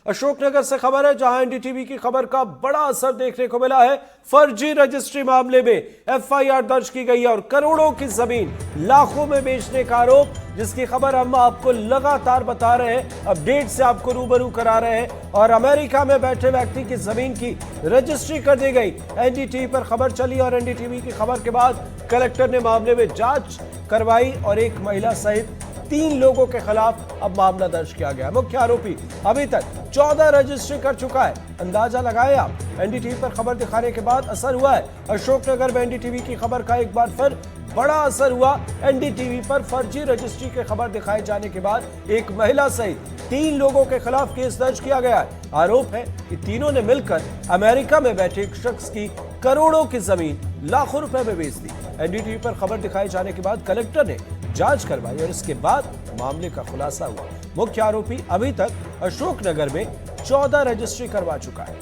अशोकनगर से खबर है, जहां एनडीटीवी की खबर का बड़ा असर देखने को मिला है। फर्जी रजिस्ट्री मामले में एफआईआर दर्ज की गई है और करोड़ों की जमीन लाखों में बेचने का आरोप, जिसकी खबर हम आपको लगातार बता रहे हैं, अपडेट से आपको रूबरू करा रहे हैं। और अमेरिका में बैठे व्यक्ति की जमीन की रजिस्ट्री कर दी गई। एनडीटीवी पर खबर चली और एनडीटीवी की खबर के बाद कलेक्टर ने मामले में जांच करवाई और एक महिला सहित 3 लोगों के खिलाफ अब मामला दर्ज किया गया। मुख्य आरोपी अभी तक 14 रजिस्ट्री कर चुका है। अंदाजा लगाएं आप, एनडीटीवी पर खबर दिखाने के बाद असर हुआ है। अशोकनगर में एनडीटीवी की खबर का एक बार फिर बड़ा असर हुआ। एनडीटीवी पर फर्जी रजिस्ट्री की खबर दिखाए जाने के बाद एक महिला सहित 3 लोगों के खिलाफ केस दर्ज किया गया है। आरोप है कि तीनों ने मिलकर अमेरिका में बैठे एक शख्स की करोड़ों की जमीन लाखों रुपए में बेच दी। एनडीटीवी पर खबर दिखाए जाने के बाद कलेक्टर ने जांच करवाई और इसके बाद मामले का खुलासा हुआ। मुख्य आरोपी अभी तक अशोकनगर में 14 रजिस्ट्री करवा चुका है।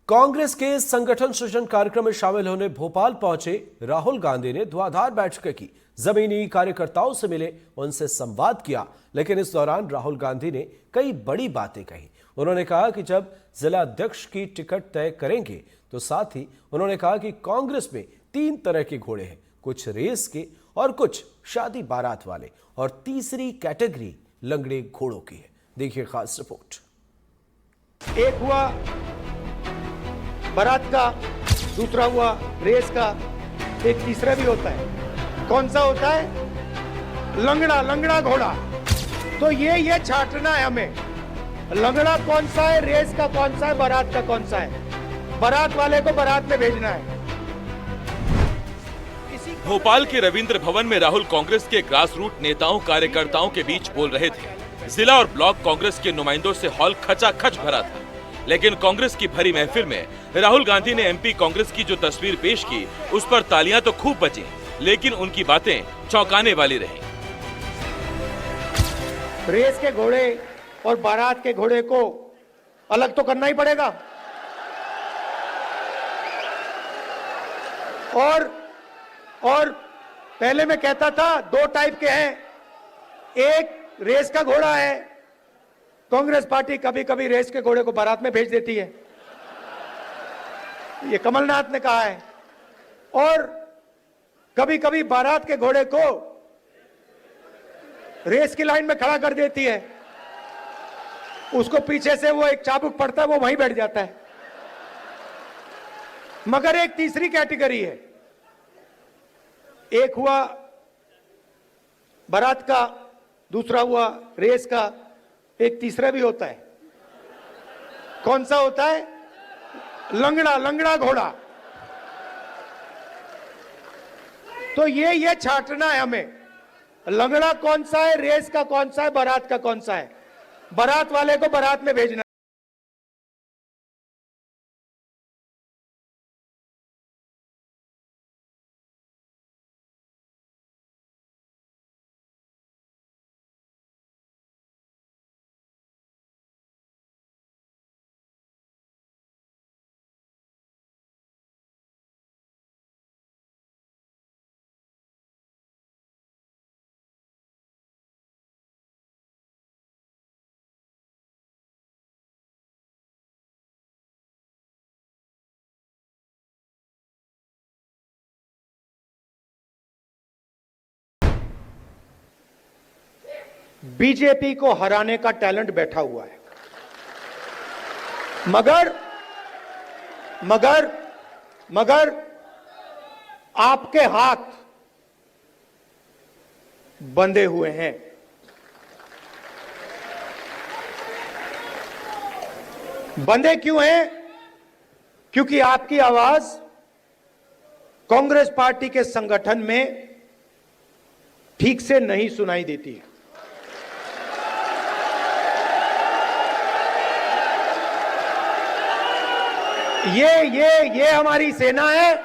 कांग्रेस के संगठन सृजन कार्यक्रम में शामिल होने भोपाल पहुंचे राहुल गांधी ने धुआंधार बैठकें की, जमीनी कार्यकर्ताओं से मिले, उनसे संवाद किया। लेकिन इस दौरान राहुल गांधी ने कई बड़ी बातें कही। उन्होंने कहा कि जब जिला अध्यक्ष की टिकट तय करेंगे तो साथ ही उन्होंने कहा कि कांग्रेस में 3 तरह के घोड़े हैं, कुछ रेस के और कुछ शादी बारात वाले, और तीसरी कैटेगरी लंगड़े घोड़ों की है। देखिए खास रिपोर्ट। एक हुआ बारात का, दूसरा हुआ रेस का, एक तीसरा भी होता है। कौन सा होता है? लंगड़ा घोड़ा। तो ये छांटना है हमें, लंगड़ा कौन सा है, रेस का कौन सा है, बारात का कौन सा है। बारात वाले को बारात में भेजना है। भोपाल के रविंद्र भवन में राहुल कांग्रेस के ग्रास रूट नेताओं कार्यकर्ताओं के बीच बोल रहे थे। जिला और ब्लॉक कांग्रेस के नुमाइंदों से हॉल खचाखच भरा था। लेकिन कांग्रेस की भरी महफिल में राहुल गांधी ने एमपी कांग्रेस की जो तस्वीर पेश की, उस पर तालियां तो खूब बजी, लेकिन उनकी बातें चौंकाने वाली रही। रेस के घोड़े और बारात के घोड़े को अलग तो करना ही पड़ेगा। और पहले मैं कहता था 2 टाइप के हैं। एक रेस का घोड़ा है, कांग्रेस पार्टी कभी कभी रेस के घोड़े को बारात में भेज देती है, ये कमलनाथ ने कहा है। और कभी कभी बारात के घोड़े को रेस की लाइन में खड़ा कर देती है, उसको पीछे से वो एक चाबुक पड़ता है, वो वहीं बैठ जाता है। मगर एक तीसरी कैटेगरी है। एक हुआ बारात का, दूसरा हुआ रेस का, एक तीसरा भी होता है। कौन सा होता है? लंगड़ा घोड़ा। तो ये छांटना है हमें, लंगड़ा कौन सा है, रेस का कौन सा है, बारात का कौन सा है। बारात वाले को बारात में भेजना। बीजेपी को हराने का टैलेंट बैठा हुआ है, मगर आपके हाथ बंधे हुए हैं। बंधे क्यों हैं? क्योंकि आपकी आवाज कांग्रेस पार्टी के संगठन में ठीक से नहीं सुनाई देती है। ये हमारी सेना है,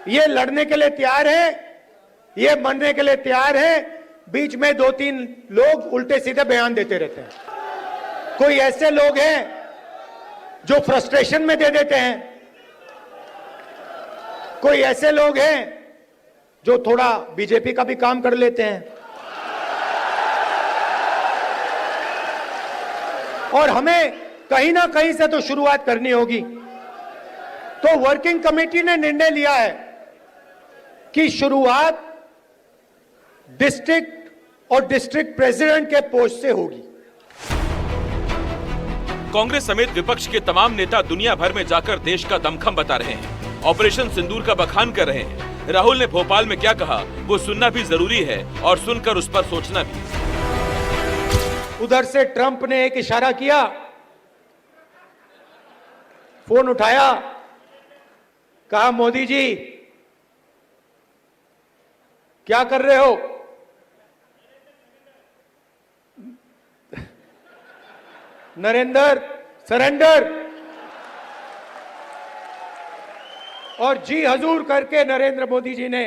ये लड़ने के लिए तैयार है, ये मरने के लिए तैयार है। बीच में 2-3 लोग उल्टे सीधे बयान देते रहते हैं। कोई ऐसे लोग हैं जो फ्रस्ट्रेशन में दे देते हैं, कोई ऐसे लोग हैं जो थोड़ा बीजेपी का भी काम कर लेते हैं। और हमें कहीं ना कहीं से तो शुरुआत करनी होगी। तो वर्किंग कमेटी ने निर्णय लिया है कि शुरुआत डिस्ट्रिक्ट और डिस्ट्रिक्ट प्रेसिडेंट के पोस्ट से होगी। कांग्रेस समेत विपक्ष के तमाम नेता दुनिया भर में जाकर देश का दमखम बता रहे हैं, ऑपरेशन सिंदूर का बखान कर रहे हैं। राहुल ने भोपाल में क्या कहा वो सुनना भी जरूरी है और सुनकर उस पर सोचना भी। उधर से ट्रंप ने एक इशारा किया, फोन उठाया, कहा मोदी जी क्या कर रहे हो? नरेंद्र सरेंडर। और जी हजूर करके नरेंद्र मोदी जी ने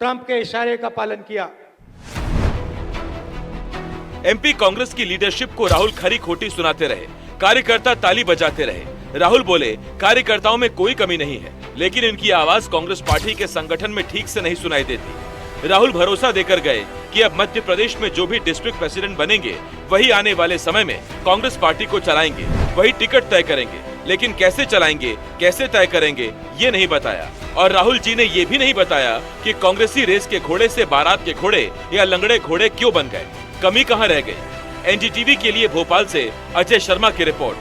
ट्रंप के इशारे का पालन किया। एमपी कांग्रेस की लीडरशिप को राहुल खरी खोटी सुनाते रहे, कार्यकर्ता ताली बजाते रहे। राहुल बोले कार्यकर्ताओं में कोई कमी नहीं है, लेकिन इनकी आवाज कांग्रेस पार्टी के संगठन में ठीक से नहीं सुनाई देती। राहुल भरोसा देकर गए कि अब मध्य प्रदेश में जो भी डिस्ट्रिक्ट प्रेसिडेंट बनेंगे वही आने वाले समय में कांग्रेस पार्टी को चलाएंगे, वही टिकट तय करेंगे, लेकिन कैसे चलाएंगे, कैसे तय करेंगे ये नहीं बताया। और राहुल जी ने ये भी नहीं बताया कि कांग्रेसी रेस के घोड़े से बारात के घोड़े या लंगड़े घोड़े क्यों बन गए, कमी कहां रह गई। एनडीटीवी के लिए भोपाल से अजय शर्मा की रिपोर्ट।